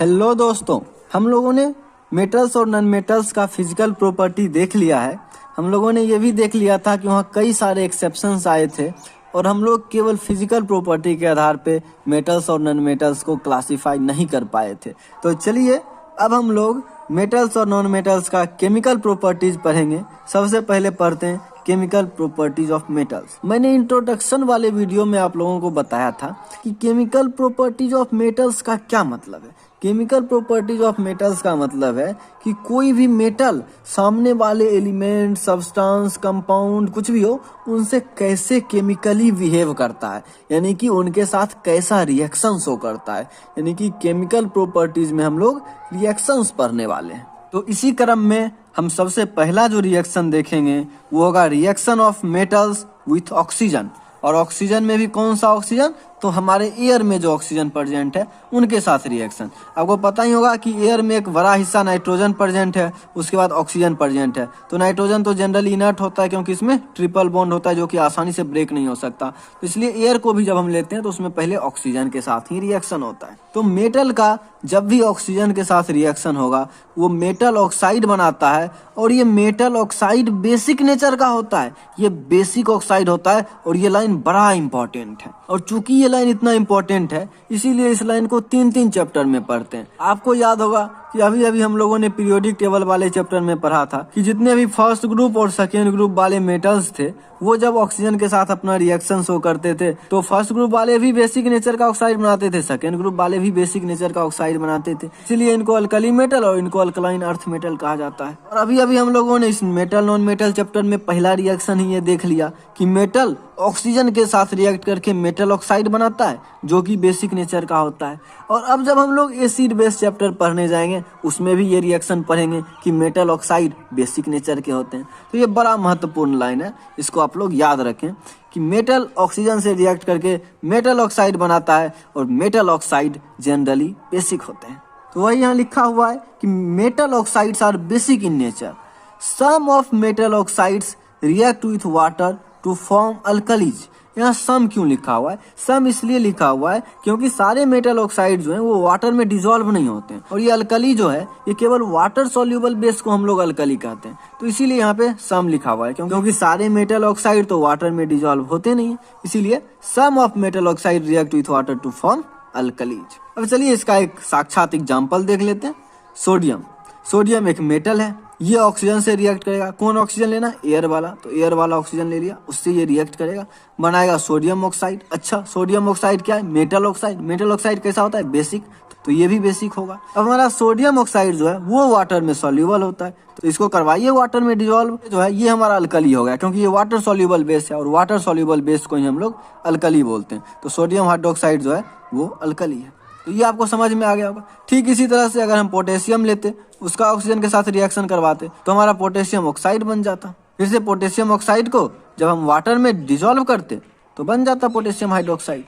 Hello दोस्तों, हम लोगों ने मेटल्स और नॉन मेटल्स का फिजिकल प्रॉपर्टी देख लिया है। हम लोगों ने ये भी देख लिया था कि वहाँ कई सारे एक्सेप्शंस आए थे और हम लोग केवल फिजिकल प्रॉपर्टी के आधार पे मेटल्स और नॉन मेटल्स को क्लासिफाई नहीं कर पाए थे। तो चलिए अब हम लोग मेटल्स और नॉन मेटल्स का केमिकल प्रॉपर्टीज पढ़ेंगे। सबसे पहले पढ़ते हैं केमिकल प्रॉपर्टीज ऑफ मेटल्स। मैंने इंट्रोडक्शन वाले वीडियो में आप लोगों को बताया था कि केमिकल प्रॉपर्टीज ऑफ मेटल्स का क्या मतलब है। केमिकल प्रॉपर्टीज ऑफ मेटल्स का मतलब है कि कोई भी मेटल सामने वाले एलिमेंट, सब्सटेंस, कंपाउंड कुछ भी हो, उनसे कैसे केमिकली बिहेव करता है, यानी कि उनके साथ कैसा रिएक्शन शो करता है। यानी कि केमिकल प्रॉपर्टीज में हम लोग रिएक्शंस पढ़ने वाले हैं। तो इसी क्रम में हम सबसे पहला जो रिएक्शन देखेंगे वो होगा reaction of metals with oxygen. और ऑक्सीजन में भी कौन सा ऑक्सीजन? तो हमारे एयर में जो ऑक्सीजन प्रेजेंट है उनके साथ रिएक्शन। आपको पता ही होगा कि एयर में एक बड़ा हिस्सा नाइट्रोजन प्रेजेंट है, उसके बाद ऑक्सीजन प्रेजेंट है। तो नाइट्रोजन तो जनरली इनर्ट होता है क्योंकि इसमें ट्रिपल बॉन्ड होता है जो कि आसानी से ब्रेक नहीं हो सकता। तो इसलिए एयर को भी जब हम लेते हैं तो उसमें पहले ऑक्सीजन के साथ ही रिएक्शन होता है। तो मेटल का जब भी ऑक्सीजन के साथ रिएक्शन होगा वो मेटल ऑक्साइड बनाता है, और ये मेटल ऑक्साइड बेसिक नेचर का होता है। ये बेसिक ऑक्साइड होता है और ये लाइन बड़ा इंपॉर्टेंट है। और चूंकि ये लाइन इतना इंपॉर्टेंट है इसीलिए इस लाइन को 3-3 चैप्टर में पढ़ते हैं। आपको याद होगा कि अभी अभी हम लोगों ने पीरियोडिक टेबल वाले चैप्टर में पढ़ा था कि जितने भी फर्स्ट ग्रुप और सेकेंड ग्रुप वाले मेटल्स थे वो जब ऑक्सीजन के साथ अपना रिएक्शन शो करते थे तो फर्स्ट ग्रुप वाले भी बेसिक नेचर का ऑक्साइड बनाते थे, सेकेंड ग्रुप वाले भी बेसिक नेचर का ऑक्साइड बनाते थे। इसलिए इनको अल्कली मेटल और इनको अल्कलाइन अर्थ मेटल कहा जाता है। और अभी अभी हम लोगों ने इस मेटल नॉन मेटल चैप्टर में पहला रिएक्शन ही ये देख लिया कि मेटल ऑक्सीजन के साथ रिएक्ट करके मेटल ऑक्साइड बनाता है जो कि बेसिक नेचर का होता है। और अब जब हम लोग एसिड बेस चैप्टर पढ़ने जाएंगे उसमें भी ये रिएक्शन पढ़ेंगे कि मेटल ऑक्साइड बेसिक नेचर के होते हैं। तो ये बड़ा महत्वपूर्ण लाइन है, इसको आप लोग याद रखें कि मेटल ऑक्सीजन से रिएक्ट करके मेटल ऑक्साइड बनाता है और मेटल ऑक्साइड जनरली बेसिक होते हैं। तो वही यहाँ लिखा हुआ है कि metal oxides are basic in nature. Some of metal oxides react with water to form alkalis. यहाँ सम क्यों लिखा हुआ है? सम इसलिए लिखा हुआ है क्योंकि सारे मेटल ऑक्साइड जो हैं वो वाटर में डिसॉल्व नहीं होते हैं, और ये अल्कली जो है ये केवल वाटर सॉल्युबल बेस को हम लोग अल्कली कहते हैं। तो इसीलिए यहाँ पे सम लिखा हुआ है क्योंकि सारे मेटल ऑक्साइड तो वाटर में डिसॉल्व होते नहीं है, इसीलिए some of metal oxide react with water to form alkalies. अब चलिए इसका एक साक्षात एग्जाम्पल देख लेते हैं। सोडियम। सोडियम एक मेटल है, ये ऑक्सीजन से रिएक्ट करेगा। कौन ऑक्सीजन लेना? एयर वाला। तो एयर वाला ऑक्सीजन ले लिया, उससे ये रिएक्ट करेगा, बनाएगा सोडियम ऑक्साइड। अच्छा, सोडियम ऑक्साइड क्या है? Metal oxide. मेटल ऑक्साइड कैसा होता है? बेसिक। तो ये भी बेसिक होगा। अब हमारा सोडियम ऑक्साइड जो है वो वाटर में सॉल्युबल होता है, तो इसको करवाइए वाटर में डिसॉल्व। जो है ये हमारा अल्कली हो गया क्योंकि ये वाटर सॉल्युबल बेस है और वाटर सॉल्युबल बेस को ही हम लोग अल्कली बोलते हैं। तो सोडियम हाइड्रोक्साइड जो है वो अल्कली है। तो ये आपको समझ में आ गया होगा। ठीक इसी तरह से अगर हम पोटेशियम लेते, उसका ऑक्सीजन के साथ रिएक्शन करवाते तो हमारा पोटेशियम ऑक्साइड बन जाता। फिर से पोटेशियम ऑक्साइड को जब हम वाटर में डिसॉल्व करते तो बन जाता पोटेशियम हाइड्रोक्साइड।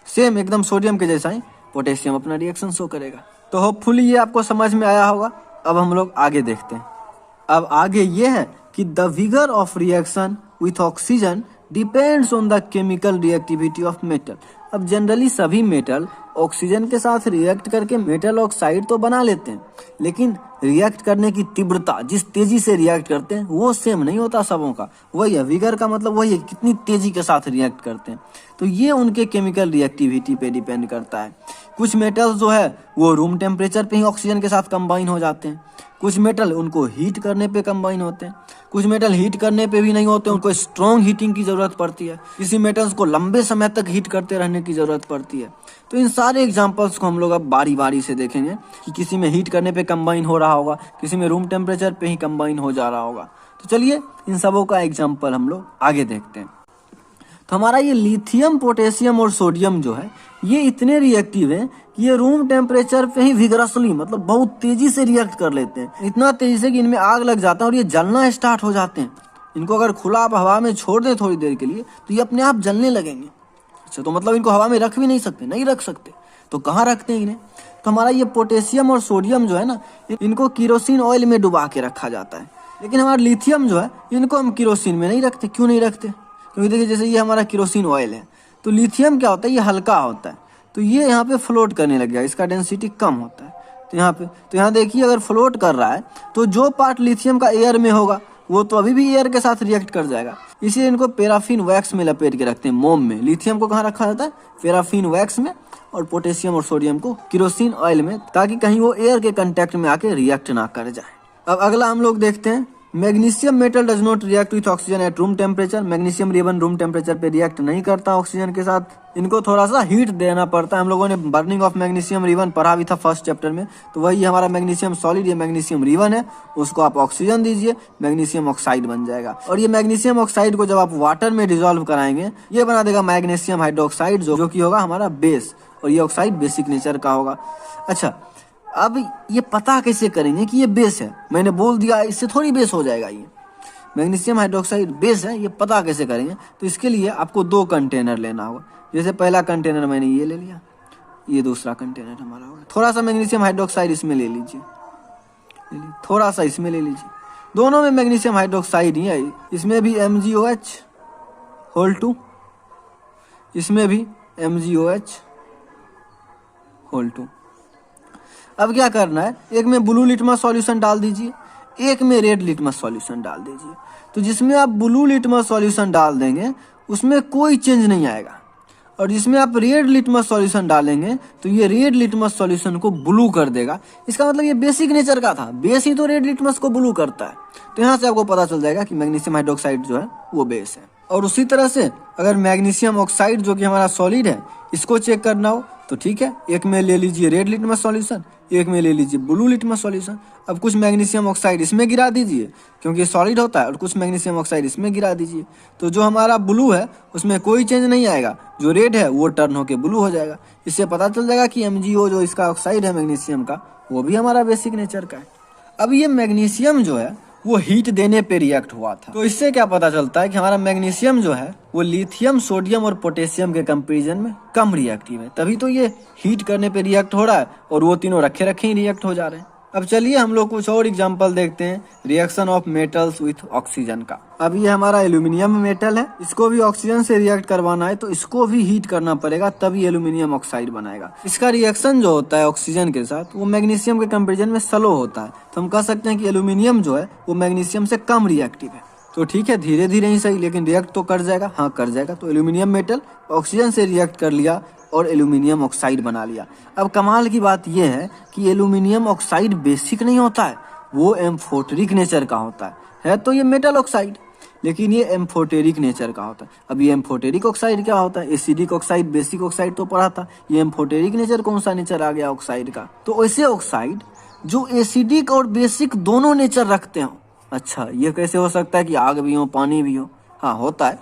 सेम एकदम सोडियम के जैसा ही पोटेशियम अपना रिएक्शन शो करेगा। तो होपफुली ये आपको समझ में आया होगा। अब हम लोग आगे देखते हैं। अब आगे ये है कि the vigour of reaction with oxygen depends on the chemical reactivity of metal. अब जनरली सभी मेटल ऑक्सीजन के साथ रिएक्ट करके मेटल ऑक्साइड तो बना लेते हैं, लेकिन रिएक्ट करने की तीव्रता, जिस तेजी से रिएक्ट करते हैं वो सेम नहीं होता सबों का। वही है विगर का मतलब, वही है कितनी तेजी के साथ रिएक्ट करते हैं। तो ये उनके केमिकल रिएक्टिविटी पे डिपेंड करता है। कुछ मेटल्स जो है वो रूम टेम्परेचर पे ही ऑक्सीजन के साथ कंबाइन हो जाते हैं। कुछ मेटल उनको हीट करने पे कंबाइन होते हैं। कुछ मेटल हीट करने पे भी नहीं होते, उनको स्ट्रॉन्ग हीटिंग की जरूरत पड़ती है। किसी मेटल्स को लंबे समय तक हीट करते रहने की जरूरत पड़ती है। तो इन सारे एग्जांपल्स को हम लोग अब बारी बारी से देखेंगे कि किसी में हीट करने पे कंबाइन हो रहा होगा, किसी में रूम टेम्परेचर पे ही कंबाइन हो जा रहा होगा। तो चलिए इन सबों का एग्जाम्पल हम लोग आगे देखते हैं। तो हमारा ये लिथियम, पोटेशियम और सोडियम जो है ये इतने रिएक्टिव हैं कि ये रूम टेम्परेचर पे ही विगरसली, मतलब बहुत तेजी से रिएक्ट कर लेते हैं। इतना तेजी से कि इनमें आग लग जाता है और ये जलना स्टार्ट हो जाते हैं। इनको अगर खुला आप हवा में छोड़ दें थोड़ी देर के लिए तो ये अपने आप जलने लगेंगे। अच्छा, तो मतलब इनको हवा में रख भी नहीं सकते, नहीं रख सकते। तो कहाँ रखते हैं इन्हें? तो हमारा ये पोटेशियम और सोडियम जो है ना, इनको केरोसिन ऑयल में डुबा के रखा जाता है। लेकिन हमारा लिथियम जो है इनको हम केरोसिन में नहीं रखते। क्यों नहीं रखते? क्योंकि देखिए जैसे ये हमारा केरोसिन ऑयल है, तो लिथियम क्या होता है? ये हल्का होता है, तो ये यहाँ पे फ्लोट करने लग गया, इसका डेंसिटी कम होता है। तो यहाँ देखिए अगर फ्लोट कर रहा है तो जो पार्ट लिथियम का एयर में होगा वो तो अभी भी एयर के साथ रिएक्ट कर जाएगा। इसीलिए इनको पैराफिन वैक्स में लपेट के रखते हैं, मोम में। लिथियम को कहाँ रखा जाता है? पैराफिन वैक्स में, और पोटेशियम और सोडियम को केरोसिन ऑयल में, ताकि कहीं वो एयर के कांटेक्ट में आके रिएक्ट ना कर जाए। अब अगला हम लोग देखते हैं, magnesium metal does not react with oxygen at room temperature. Magnesium ribbon room temperature पे रिएक्ट नहीं करता ऑक्सीजन के साथ, इनको थोड़ा सा हीट देना पड़ता है। हम लोगों ने बर्निंग ऑफ मैग्नीशियम रिबन पढ़ा भी था फर्स्ट चैप्टर में, तो वही हमारा मैग्नीशियम सॉलिड, ये मैग्नीशियम रिबन है, उसको आप ऑक्सीजन दीजिए, मैग्नीशियम ऑक्साइड बन जाएगा। और ये मैग्नीशियम ऑक्साइड को जब आप वाटर में डिजोल्व कराएंगे, ये बना देगा मैग्नीशियम हाइड्रोक्साइड, जो कि होगा हमारा बेस, और ये ऑक्साइड बेसिक नेचर का होगा। अच्छा, अब ये पता कैसे करेंगे कि ये बेस है? मैंने बोल दिया इससे थोड़ी बेस हो जाएगा। ये मैग्नीशियम हाइड्रोक्साइड बेस है, ये पता कैसे करेंगे? तो इसके लिए आपको 2 कंटेनर लेना होगा। जैसे पहला कंटेनर मैंने ये ले लिया, ये दूसरा कंटेनर हमारा होगा। थोड़ा सा मैग्नीशियम हाइड्रोक्साइड इसमें ले लीजिए, थोड़ा सा इसमें ले लीजिए। दोनों में मैग्नीशियम हाइड्रोक्साइड ही है। इसमें भी MgOH होल 2, इसमें भी MgOH होल 2। अब क्या करना है, एक में ब्लू लिटमस सॉल्यूशन डाल दीजिए, एक में रेड लिटमस सॉल्यूशन डाल दीजिए। तो जिसमें आप ब्लू लिटमस सॉल्यूशन डाल देंगे उसमें कोई चेंज नहीं आएगा, और जिसमें आप रेड लिटमस सॉल्यूशन डालेंगे तो ये रेड लिटमस सॉल्यूशन को ब्लू कर देगा। इसका मतलब ये बेसिक नेचर का था, बेस ही तो रेड लिटमस को ब्लू करता है। तो यहाँ से आपको पता चल जाएगा कि मैग्नीशियम हाइड्रोक्साइड जो है वो बेस है। और उसी तरह से अगर मैग्नीशियम ऑक्साइड जो कि हमारा सॉलिड है, इसको चेक करना हो तो ठीक है, एक में ले लीजिए रेड लिटमस सॉल्यूशन, एक में ले लीजिए ब्लू लिटमस सॉल्यूशन। अब कुछ मैग्नीशियम ऑक्साइड इसमें गिरा दीजिए क्योंकि सॉलिड होता है, और कुछ मैग्नीशियम ऑक्साइड इसमें गिरा दीजिए। तो जो हमारा ब्लू है उसमें कोई चेंज नहीं आएगा, जो रेड है वो टर्न होके ब्लू हो जाएगा। इससे पता चल जाएगा कि MgO जो इसका ऑक्साइड है मैग्नीशियम का, वो भी हमारा बेसिक नेचर का है। अब ये मैग्नीशियम जो है वो हीट देने पे रिएक्ट हुआ था, तो इससे क्या पता चलता है कि हमारा मैग्नीशियम जो है वो लिथियम, सोडियम और पोटेशियम के कंपैरिजन में कम रिएक्टिव है, तभी तो ये हीट करने पे रिएक्ट हो रहा है, और वो तीनों रखे रखे ही रिएक्ट हो जा रहे हैं। अब चलिए हम लोग कुछ और एग्जांपल देखते हैं reaction of metals with oxygen का। अब ये हमारा एल्यूमिनियम मेटल है, इसको भी ऑक्सीजन से रिएक्ट करवाना है तो इसको भी हीट करना पड़ेगा, तभी एल्यूमिनियम ऑक्साइड बनाएगा। इसका रिएक्शन जो होता है ऑक्सीजन के साथ वो मैग्नीशियम के कंपैरिजन में स्लो होता है, तो हम कह सकते हैं कि एल्यूमिनियम जो है वो मैग्नीशियम से कम रिएक्टिव है। तो ठीक है, धीरे धीरे ही सही, लेकिन रिएक्ट तो कर जाएगा। हाँ, कर जाएगा। तो एल्यूमिनियम मेटल ऑक्सीजन से रिएक्ट कर लिया और एल्यूमिनियम ऑक्साइड बना लिया। अब कमाल की बात यह है कि एल्यूमिनियम ऑक्साइड बेसिक नहीं होता है, वो एम्फोटेरिक नेचर का होता है तो ये मेटल ऑक्साइड, लेकिन ये एम्फोटेरिक नेचर का होता है। अब ये एम्फोटेरिक ऑक्साइड क्या होता है? एसिडिक ऑक्साइड, बेसिक ऑक्साइड तो पढ़ा था, ये एम्फोटेरिक नेचर कौन सा नेचर आ गया ऑक्साइड का? तो ऐसे ऑक्साइड जो एसिडिक और बेसिक दोनों नेचर रखते हो। अच्छा, ये कैसे हो सकता है कि आग भी हो पानी भी हो? हाँ, होता है।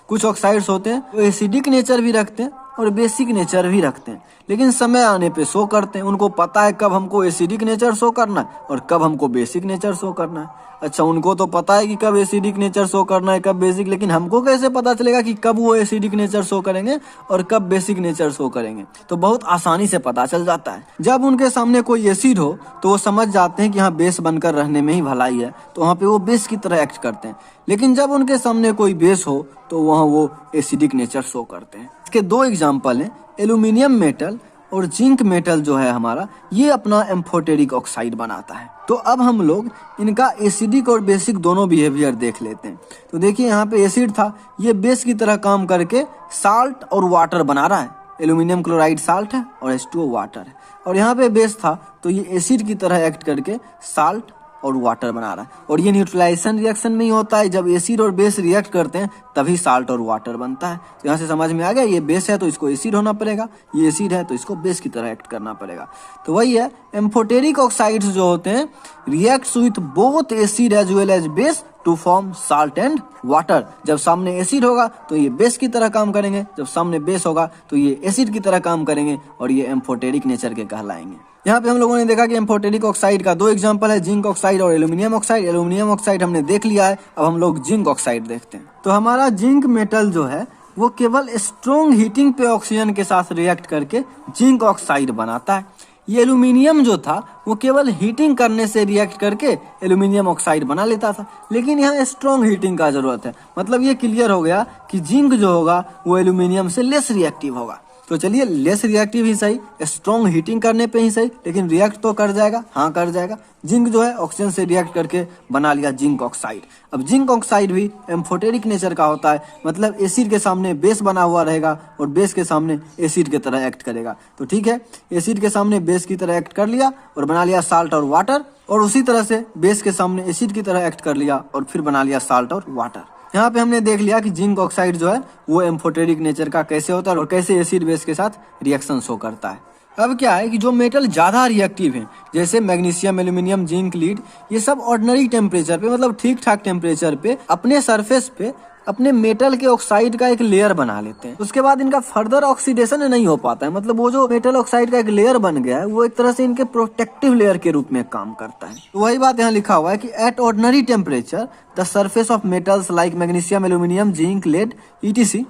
कुछ ऑक्साइड्स होते हैं वो एसिडिक नेचर भी रखते हैं और बेसिक नेचर भी रखते हैं, लेकिन समय आने पे शो करते हैं। उनको पता है कब हमको एसिडिक नेचर शो करना है और कब हमको बेसिक नेचर शो करना है। अच्छा, उनको तो पता है कि कब एसिडिक नेचर शो करना है, कब बेसिक, लेकिन हमको कैसे पता चलेगा कि कब वो एसिडिक नेचर शो करेंगे और कब बेसिक नेचर शो करेंगे? तो बहुत आसानी से पता चल जाता है। जब उनके सामने कोई एसिड हो तो वो समझ जाते हैं कि हाँ, बेस बनकर रहने में ही भलाई है, तो वहाँ पे वो बेस की तरह एक्ट करते हैं। लेकिन जब उनके सामने कोई बेस हो तो वहाँ वो एसिडिक नेचर शो करते हैं। इसके 2 एग्जाम्पल हैं, एल्यूमिनियम मेटल और जिंक मेटल जो है हमारा, ये अपना एम्फोटेरिक ऑक्साइड बनाता है। तो अब हम लोग इनका एसिडिक और बेसिक दोनों बिहेवियर देख लेते हैं। तो देखिए यहाँ पे एसिड था, ये बेस की तरह काम करके साल्ट और वाटर बना रहा है। एल्यूमिनियम क्लोराइड साल्ट है और H2O वाटर है। और यहाँ पे बेस था तो ये एसिड की तरह एक्ट करके साल्ट और वाटर बना रहा है। और ये न्यूट्रलाइजेशन रिएक्शन में ही होता है, जब एसिड और बेस रिएक्ट करते हैं तभी साल्ट और वाटर बनता है। तो यहाँ से समझ में आ गया, ये बेस है तो इसको एसिड होना पड़ेगा, ये एसिड है तो इसको बेस की तरह एक्ट करना पड़ेगा। तो वही है, एम्फोटेरिक ऑक्साइड्स जो होते हैं reacts with both acid as well as base to form salt and water. जब सामने एसिड होगा तो ये बेस की तरह काम करेंगे, जब सामने बेस होगा तो ये एसिड की तरह काम करेंगे, और ये एम्फोटेरिक नेचर के कहलाएंगे। यहाँ पे हम लोगों ने देखा कि एम्फोटेरिक ऑक्साइड का 2 एग्जांपल है, जिंक ऑक्साइड और एल्यूमिनियम ऑक्साइड। एल्यूमिनियम ऑक्साइड हमने देख लिया है, अब हम लोग जिंक ऑक्साइड देखते हैं। तो हमारा जिंक मेटल जो है वो केवल स्ट्रॉन्ग हीटिंग पे ऑक्सीजन के साथ रिएक्ट करके जिंक ऑक्साइड बनाता है। ये एल्यूमिनियम जो था वो केवल हीटिंग करने से रिएक्ट करके एल्यूमिनियम ऑक्साइड बना लेता था, लेकिन यहाँ स्ट्रॉन्ग हीटिंग का जरूरत है। मतलब ये क्लियर हो गया कि जिंक जो होगा वो एल्यूमिनियम से लेस रिएक्टिव होगा। तो चलिए लेस रिएक्टिव ही सही, स्ट्रॉन्ग हीटिंग करने पे ही सही, लेकिन रिएक्ट तो कर जाएगा, हाँ कर जाएगा। जिंक जो है ऑक्सीजन से रिएक्ट करके बना लिया जिंक ऑक्साइड। अब जिंक ऑक्साइड भी एम्फोटेरिक नेचर का होता है, मतलब एसिड के सामने बेस बना हुआ रहेगा और बेस के सामने एसिड की तरह एक्ट करेगा। तो ठीक है, एसिड के सामने बेस की तरह एक्ट कर लिया और बना लिया साल्ट और वाटर, और उसी तरह से बेस के सामने एसिड की तरह एक्ट कर लिया और फिर बना लिया साल्ट और वाटर। यहाँ पे हमने देख लिया कि जिंक ऑक्साइड जो है वो एम्फोटेरिक नेचर का कैसे होता है और कैसे एसिड बेस के साथ रिएक्शन शो करता है। अब क्या है कि जो मेटल ज्यादा रिएक्टिव हैं, जैसे मैग्नीशियम, एल्यूमिनियम, जिंक, लीड, ये सब ऑर्डिनरी टेम्परेचर पे, मतलब ठीक ठाक टेम्परेचर पे अपने सरफेस पे अपने मेटल के ऑक्साइड का एक लेयर बना लेते हैं। उसके बाद इनका फर्दर ऑक्सीडेशन नहीं हो पाता है, मतलब वो जो मेटल ऑक्साइड का एक लेयर बन गया है वो एक तरह से इनके प्रोटेक्टिव लेयर के रूप में काम करता है। तो वही बात यहाँ लिखा हुआ है कि at ordinary temperature the surface of metals like magnesium, aluminium, zinc, lead, etc.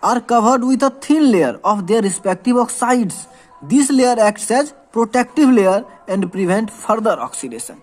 are covered with a thin layer of their respective oxides. This layer acts as protective layer and prevent further oxidation.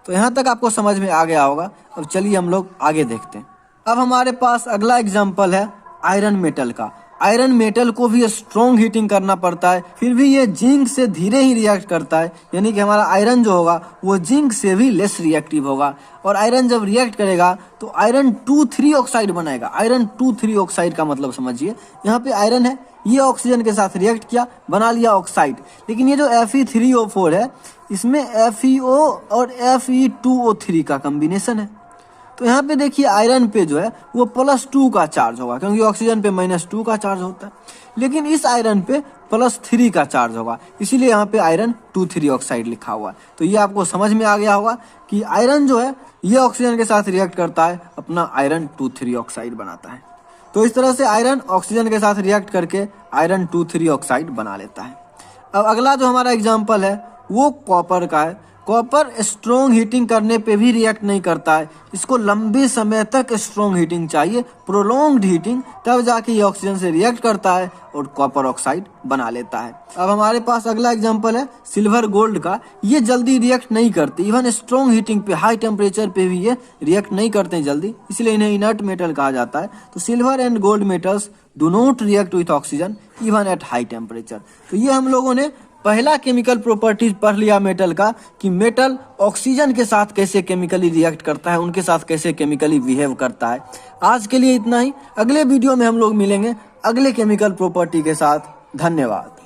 तो यहाँ तक आपको समझ में आ गया होगा। अब चलिए हम लोग आगे देखते हैं। अब हमारे पास अगला एग्जाम्पल है आयरन मेटल का। आयरन मेटल को भी स्ट्रॉन्ग हीटिंग करना पड़ता है, फिर भी ये जिंक से धीरे ही रिएक्ट करता है, यानी कि हमारा आयरन जो होगा वो जिंक से भी लेस रिएक्टिव होगा। और आयरन जब रिएक्ट करेगा तो आयरन 2,3 ऑक्साइड बनाएगा। आयरन 2,3 ऑक्साइड का मतलब समझिए, यहाँ पे आयरन है, ये ऑक्सीजन के साथ रिएक्ट किया, बना लिया ऑक्साइड। लेकिन ये जो Fe3O4 है, इसमें FeO और Fe2O3 का कॉम्बिनेशन है। तो यहाँ पे देखिए आयरन पे जो है वो +2 का चार्ज होगा, क्योंकि ऑक्सीजन पे -2 का चार्ज होता है, लेकिन इस आयरन पे +3 का चार्ज होगा, इसीलिए यहाँ पे आयरन 2,3 ऑक्साइड लिखा हुआ है। तो ये आपको समझ में आ गया होगा कि आयरन जो है ये ऑक्सीजन के साथ रिएक्ट करता है, अपना आयरन 2,3 ऑक्साइड बनाता है। तो इस तरह से आयरन ऑक्सीजन के साथ रिएक्ट करके आयरन 2,3 ऑक्साइड बना लेता है। अब अगला जो हमारा एग्जाम्पल है वो कॉपर का है। कॉपर स्ट्रॉन्ग हीटिंग करने पे भी रिएक्ट नहीं करता है, इसको लंबे समय तक स्ट्रॉन्ग हीटिंग चाहिए, प्रोलॉन्ग्ड हीटिंग, तब जाके ये ऑक्सीजन से रिएक्ट करता है और कॉपर ऑक्साइड बना लेता है। अब हमारे पास अगला एग्जांपल है सिल्वर गोल्ड का। ये जल्दी रिएक्ट नहीं करते, इवन स्ट्रॉन्ग हीटिंग पे, हाई टेम्परेचर पे भी ये रिएक्ट नहीं करते हैं जल्दी, इसलिए इन्हें इनर्ट मेटल कहा जाता है। तो silver and gold metals do not react with oxygen even at high temperature. तो ये हम लोगों ने पहला केमिकल प्रॉपर्टीज पढ़ लिया मेटल का, कि मेटल ऑक्सीजन के साथ कैसे केमिकली रिएक्ट करता है, उनके साथ कैसे केमिकली बिहेव करता है। आज के लिए इतना ही, अगले वीडियो में हम लोग मिलेंगे अगले केमिकल प्रॉपर्टी के साथ। धन्यवाद।